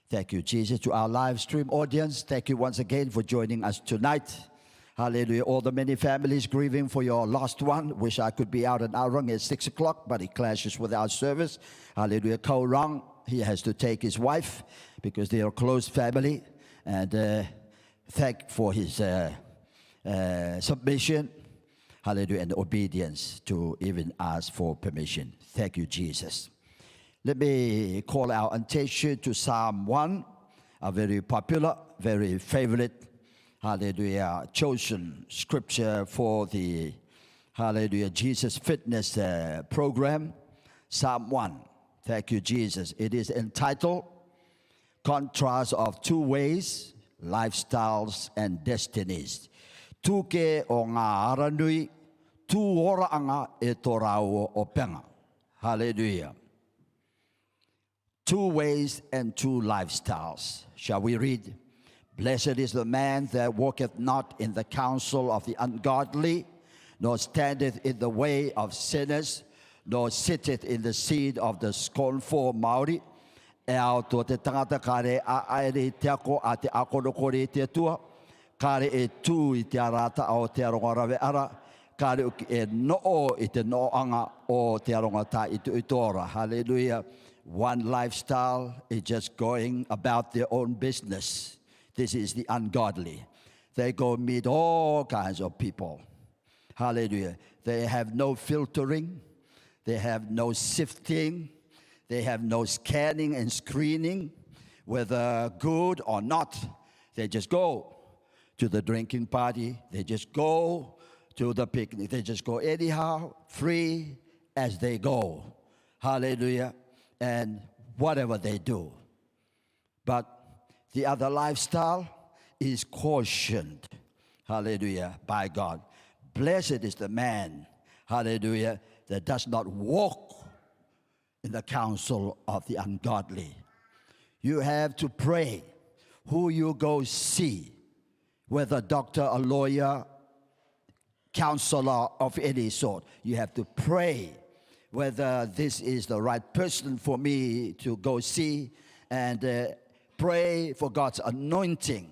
Thank you, Jesus. To our live stream audience, thank you once again for joining us tonight. Hallelujah. All the many families grieving for your lost one. Wish I could be out in Araanga at 6 o'clock, but it clashes with our service. Hallelujah. Oraanga, he has to take his wife because they are a close family. And thank for his submission. Hallelujah. And obedience to even ask for permission. Thank you, Jesus. Let me call our attention to Psalm 1, a very popular, very favorite, hallelujah, chosen scripture for the, hallelujah, Jesus Fitness program. Psalm 1. Thank you, Jesus. It is entitled, Contrast of Two Ways, Lifestyles and Destinies. Tuke o ngā Aranui, tu Oraanga e tō Raua Openga. Hallelujah. Two ways and two lifestyles. Shall we read? Blessed is the man that walketh not in the counsel of the ungodly, nor standeth in the way of sinners, nor sitteth in the seat of the scornful Maori. E au tō te tangata kare a aere te ako a te akonokore te tua, kare e tū i te arata o te aronga rawe ara, kare e noo i te nooanga o te aronga ta i te utora. Hallelujah. One lifestyle is just going about their own business. This is the ungodly. They go meet all kinds of people. Hallelujah. They have no filtering. They have no sifting. They have no scanning and screening, whether good or not. They just go to the drinking party. They just go to the picnic. They just go anyhow, free as they go. Hallelujah. And whatever they do. But the other lifestyle is cautioned, hallelujah, by God. Blessed is the man, hallelujah, that does not walk in the counsel of the ungodly. You have to pray who you go see, whether doctor, a lawyer, counselor of any sort. You have to pray whether this is the right person for me to go see, and pray for God's anointing.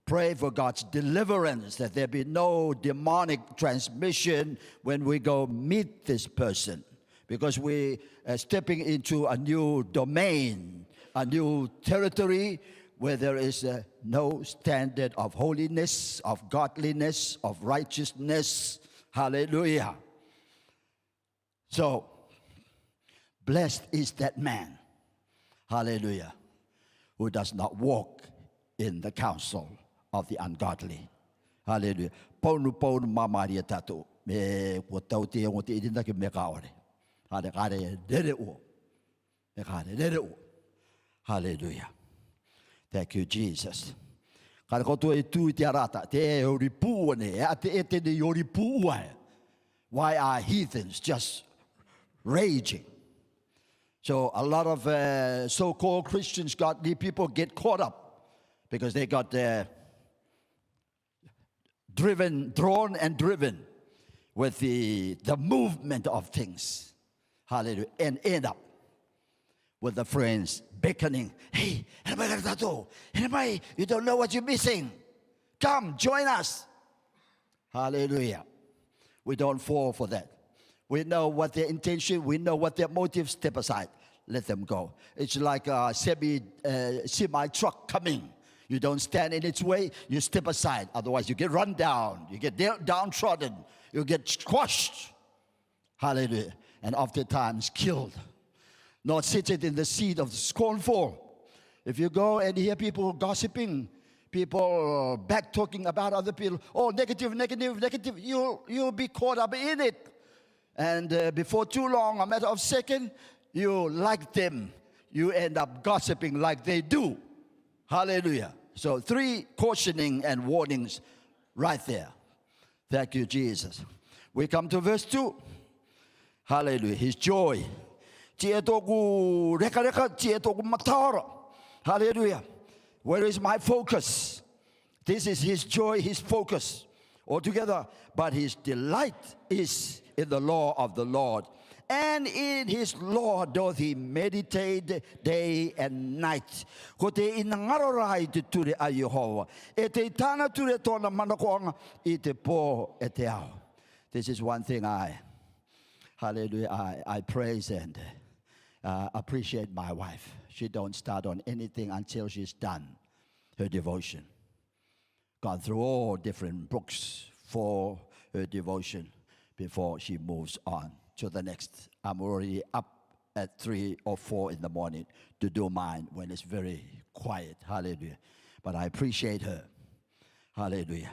Pray for God's deliverance, that there be no demonic transmission when we go meet this person. Because we are stepping into a new domain, a new territory where there is no standard of holiness, of godliness, of righteousness. Hallelujah. So, blessed is that man, hallelujah, who does not walk in the counsel of the ungodly. Hallelujah. Ponu mamaria tatu. Me wotau te o te idinda ki me kaore. Hare dere o. Me kare dere o. Hallelujah. Thank you, Jesus. Kare koto e tu te arata. Te o ripu ne. Te te ne o ripu ai. Why are heathens just raging? So a lot of so-called Christians, godly people get caught up because they got drawn and driven with the movement of things. Hallelujah. And end up with the friends beckoning, hey, you don't know what you're missing. Come, join us. Hallelujah. We don't fall for that. We know what their intention, we know what their motive, step aside. Let them go. It's like a semi truck coming. You don't stand in its way, you step aside. Otherwise you get run down, you get downtrodden, you get squashed. Hallelujah. And oftentimes killed. Not seated in the seat of the scornful. If you go and hear people gossiping, people back talking about other people, oh, negative, you'll be caught up in it. And before too long, a matter of second, you like them. You end up gossiping like they do. Hallelujah. So 3 cautioning and warnings right there. Thank you, Jesus. We come to verse 2. Hallelujah. His joy. Hallelujah. Where is my focus? This is his joy, his focus altogether. But his delight is in the law of the Lord. And in his law doth he meditate day and night. Ko te inangarorai te ture a Yehova. E te tana ture tōna manakoanga I te pō e te ao. This is one thing hallelujah, I praise and appreciate my wife. She don't start on anything until she's done her devotion. Gone through all different books for her devotion before she moves on to the next. I'm already up at 3 or 4 in the morning to do mine when it's very quiet. Hallelujah. But I appreciate her. Hallelujah.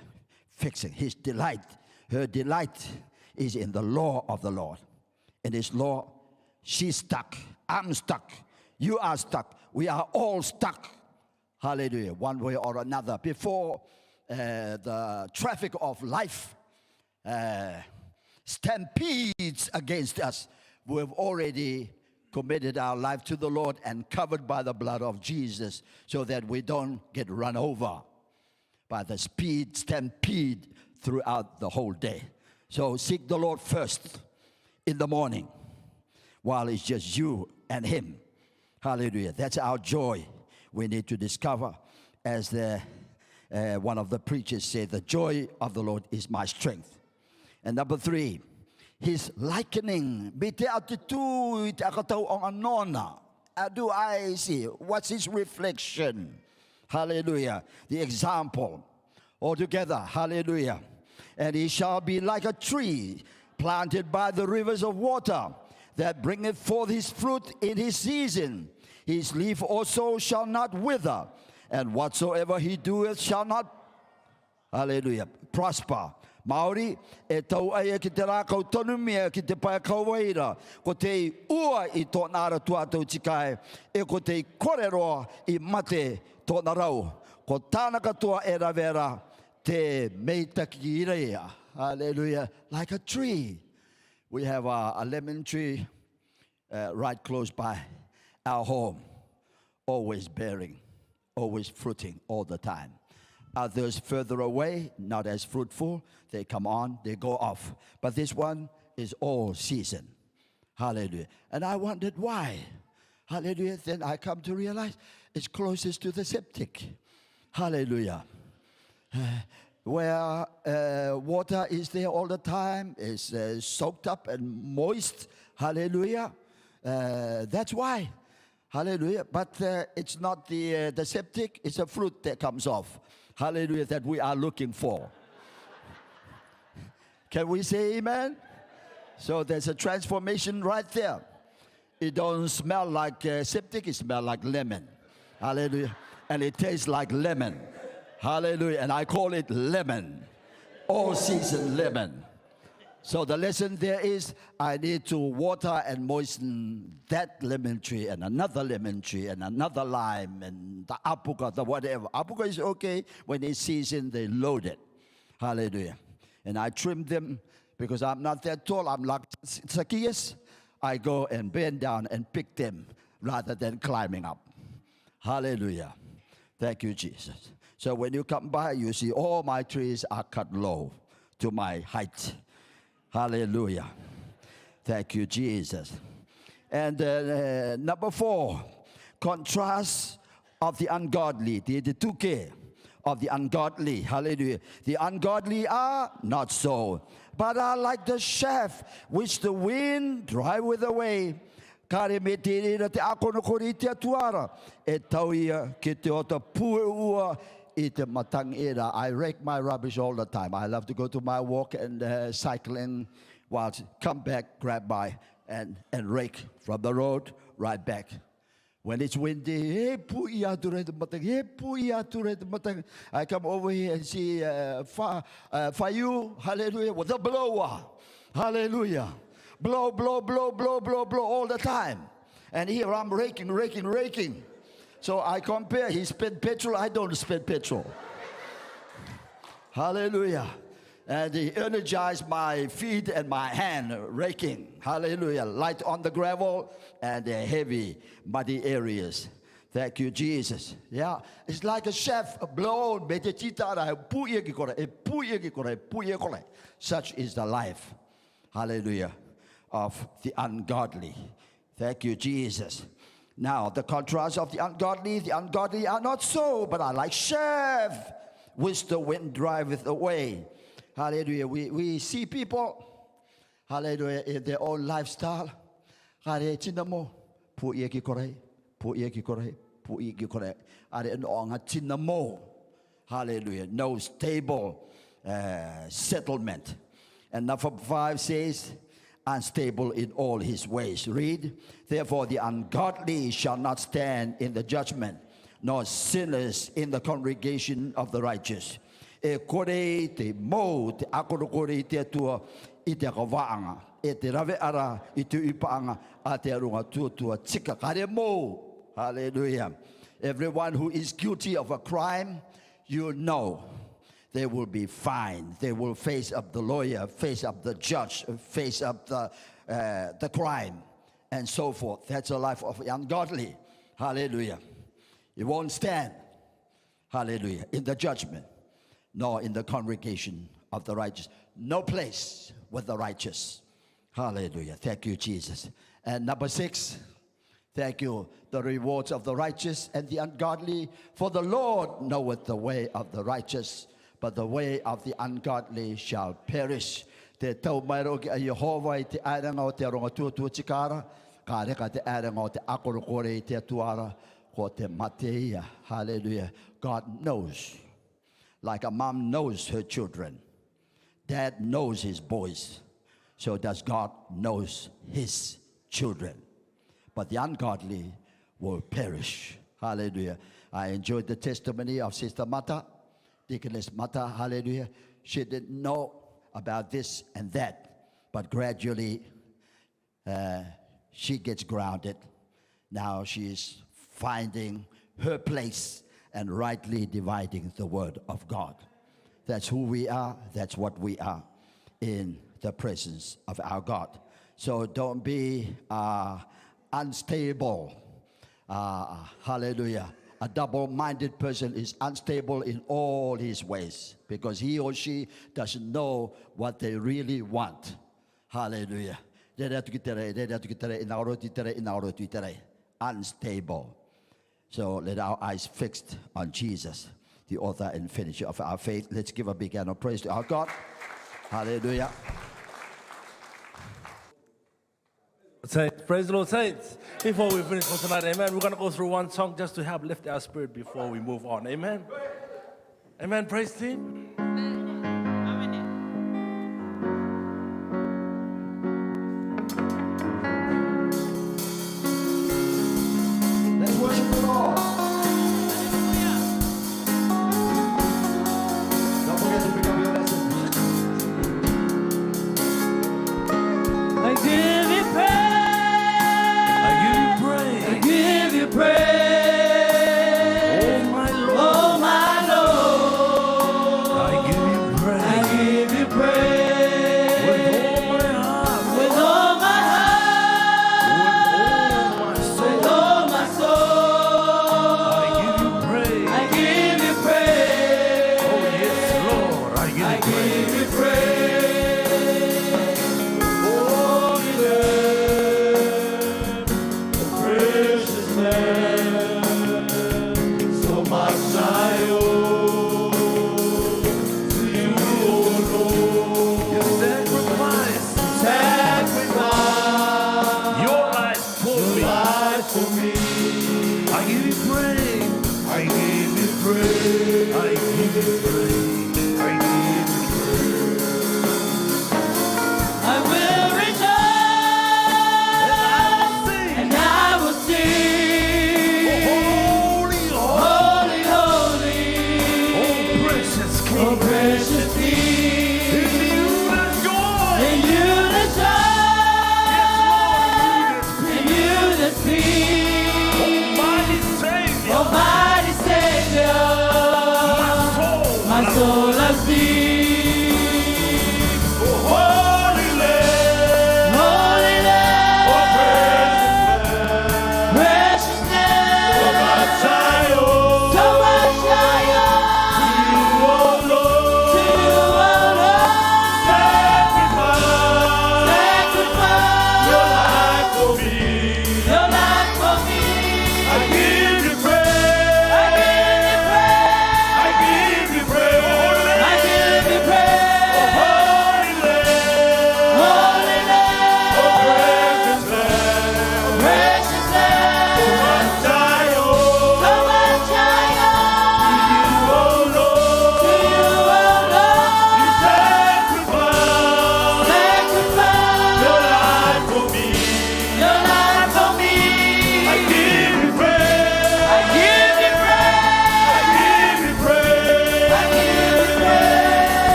Fixing his delight. Her delight is in the law of the Lord. In his law, she's stuck. I'm stuck. You are stuck. We are all stuck. Hallelujah. One way or another. Before the traffic of life stampedes against us, we've already committed our life to the Lord and covered by the blood of Jesus so that we don't get run over by the stampede throughout the whole day. So seek the Lord first in the morning while it's just you and him. Hallelujah. That's our joy we need to discover. As one of the preachers said, the joy of the Lord is my strength. And number 3, his likening. Do I see? What's his reflection? Hallelujah. The example. All together. Hallelujah. And he shall be like a tree planted by the rivers of water, that bringeth forth his fruit in his season. His leaf also shall not wither, and whatsoever he doeth shall not, hallelujah, prosper. Maori, e tau aia ki te rākau tonu mea ki te paia kauwaira, ko te ua I tōna ara tuatau tikai, e ko te koreroa I mate tōna rau, ko tāna katoa e rawera te meitaki irea. Hallelujah. Like a tree. We have a lemon tree right close by our home, always bearing, always fruiting all the time. Others further away, not as fruitful. They come on, they go off. But this one is all season. Hallelujah. And I wondered why. Hallelujah. Then I come to realize it's closest to the septic. Hallelujah. Where water is there all the time, is soaked up and moist. Hallelujah. That's why. Hallelujah. But it's not the septic, it's a fruit that comes off. Hallelujah, that we are looking for. Can we say amen? So there's a transformation right there. It don't smell like septic, it smells like lemon. Hallelujah. And it tastes like lemon. Hallelujah. And I call it lemon. All season lemon. So the lesson there is I need to water and moisten that lemon tree and another lemon tree and another lime and the apuka, the whatever. Apuka is okay. When it's season, they load it. Hallelujah. And I trim them because I'm not that tall. I'm like Zacchaeus. I go and bend down and pick them rather than climbing up. Hallelujah. Thank you, Jesus. So when you come by, you see all my trees are cut low to my height. Hallelujah. Thank you, Jesus. And number 4, contrast of the ungodly. The Tuke of the ungodly. Hallelujah. The ungodly are not so, but are like the chaff which the wind driveth away. Kare me te rira te akono kori te atuara. E tauia ki te ota pueua I te matangera. I rake my rubbish all the time. I love to go to my walk and cycling while come back, grab my and rake from the road right back. When it's windy, I come over here and see Fayu, hallelujah, with a blower. Hallelujah. Blow, blow, blow, blow, blow, blow all the time. And here I'm raking. So I compare, he spent petrol, I don't spend petrol. Hallelujah. And he energized my feet and my hand raking. Hallelujah. Light on the gravel and the heavy, muddy areas. Thank you, Jesus. Yeah, it's like a chef, blow, such is the life. Hallelujah. of the ungodly. Thank you, Jesus. Now, the contrast of the ungodly are not so, but are like chaff, which the wind driveth away. Hallelujah. We see people, hallelujah, in their own lifestyle. Hallelujah. Hallelujah. No stable settlement. And number 5 says, unstable in all his ways. Read, therefore the ungodly shall not stand in the judgment, nor sinners in the congregation of the righteous. E kore te mo te akorokore te atua I te kawaanga. E te rave ara I te ipaanga a te arunga tuatua tika kare mo. Hallelujah. Everyone who is guilty of a crime, you know, they will be fined. They will face up the lawyer, face up the judge, face up the crime, and so forth. That's the life of the ungodly. Hallelujah. You won't stand, hallelujah, in the judgment, nor in the congregation of the righteous. No place with the righteous. Hallelujah. Thank you, Jesus. And number 6, thank you, the rewards of the righteous and the ungodly. For the Lord knoweth the way of the righteous, but the way of the ungodly shall perish. Te tau mairo ki a Yehova I te airanga o te aronga tuatua tikara, ka reka te airanga o te akorokore I te atuara, ko te mateia. Hallelujah. God knows, like a mom knows her children. Dad knows his boys. So does God knows his children. But the ungodly will perish. Hallelujah. I enjoyed the testimony of Sister Mata, Deaconess Mata. Hallelujah. She didn't know about this and that, but gradually she gets grounded. Now she is finding her place and rightly dividing the word of God. That's who we are. That's what we are in the presence of our God. So don't be unstable. Hallelujah. A double-minded person is unstable in all his ways because he or she doesn't know what they really want. Hallelujah. Unstable. So let our eyes fixed on Jesus, the author and finisher of our faith. Let's give a big hand of praise to our God. Hallelujah. Saints, praise the Lord, saints. Before we finish for tonight, amen, we're going to go through one song just to help lift our spirit before we move on. Amen. Amen. Praise team. Let's worship the Lord. Don't forget to pick up your lesson. I give you praise. I give you praise. Oh, my Lord. Oh, my Lord. I give you praise. I give you praise. With all my With heart. all my heart. With all my soul. With all my soul. I give you praise. I give you praise. Oh, yes, Lord. I give I you praise. give you praise. Soul of thee, oh, holy Lamb, oh, precious Lamb, so much higher, to you, oh Lord, sacrifice,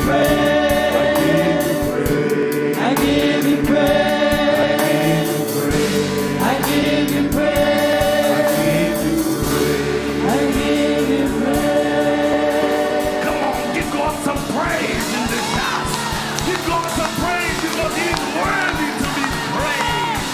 praise. I give you praise. I give you praise. I give you praise. Come on, give God some praise in this house. Give God some praise because He's worthy to be praised.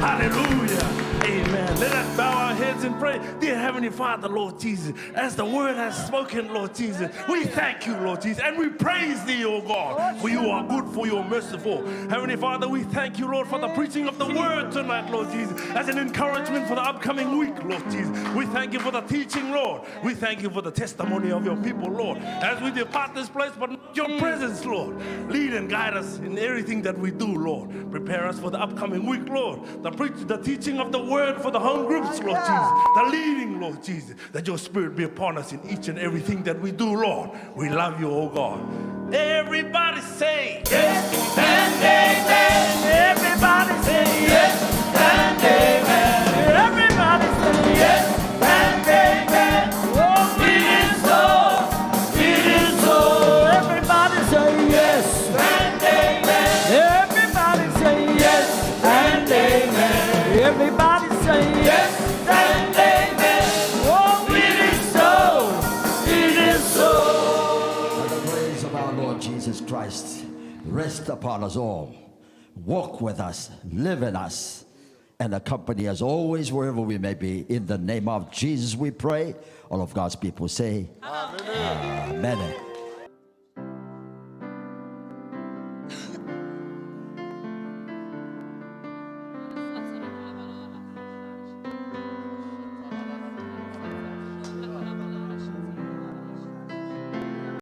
Hallelujah. Amen. Let us bow our heads and pray. Dear Heavenly Father, Lord Jesus, as the word has spoken, Lord Jesus, we thank you, Lord Jesus, and we praise thee, O God, for you are good, for you are merciful. Heavenly Father, we thank you, Lord, for the preaching of the word tonight, Lord Jesus, as an encouragement for the upcoming week, Lord Jesus. We thank you for the teaching, Lord. We thank you for the testimony of your people, Lord, as we depart this place, but not your presence, Lord. Lead and guide us in everything that we do, Lord. Prepare us for the upcoming week, Lord. The teaching of the word for the home groups, Lord Jesus. The leading, Lord Jesus. That your spirit be upon us in each and everything that we do, Lord. We love you, oh God. Everybody say yes and amen. Everybody say yes and amen. Everybody say yes and amen. Oh, it is so. It is so. Everybody say yes And amen. Everybody say yes and amen. Everybody say yes And amen. Oh, it is so. It is so. Let the grace of our Lord Jesus Christ rest upon us all. Walk with us, live in us, and accompany us always wherever we may be. In the name of Jesus we pray. All of God's people say, Amen. Amen.